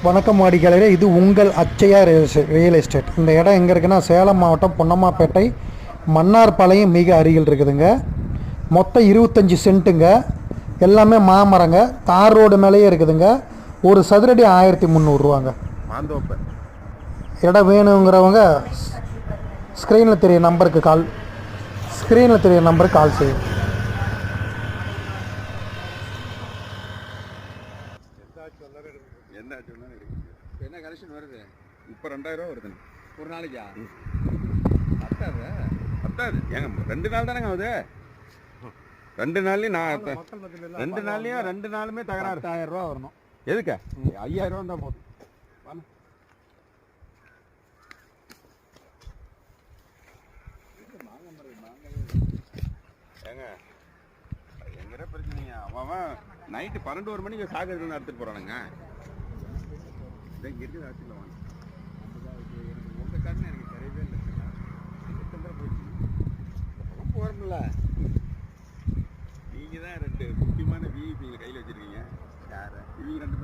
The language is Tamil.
வணக்கம் வாடிக்கையாளரே, இது உங்கள் அச்சையா ரியல் எஸ்டேட். இந்த இடம் எங்கே இருக்குன்னா சேலம் மாவட்டம் பொன்னம்மாப்பேட்டை மன்னார்பாளையம் மிக அருகில் இருக்குதுங்க. மொத்தம் 25 சென்ட்டுங்க. எல்லாமே மாமரங்க. தார் ரோடு மேலேயே இருக்குதுங்க. ஒரு சதுரடி 1300 ரூபாங்க. இடம் வேணுங்கிறவங்க ஸ்க்ரீனில் தெரிய நம்பருக்கு கால் செய்யும். என்ன கலெக்ஷன் வருது? இப்போ 2000 ரூபா வருது ஒரு நாளைக்கா? பத்தாது ஏங்க, 2 நாள் தானேங்க ஆகுது. 2 நாள்லையும் நான் 2 நாள்லையும் 2 நாளுமே தகராறு. 1000 ரூபா வரணும். எதுக்கு? 5000 ரூபா தான் போதும். ஏங்க எங்கிட்ட பிரச்சனைங்க, அவன் நைட்டு 12 மணிக்கு சாகரிகள் நடத்திட்டு போறானுங்க. இங்கே இருக்குது ஆட்சியில் வாங்க. உங்கள் கண்ணு எனக்கு தெரியவே இல்லை. போயிடுச்சு போகிறோம்ல. நீங்கள் தான் 2 முக்கியமான விஐபிங்களை கையில் வச்சுருக்கீங்க. யார்? இவங்க 2 பேர்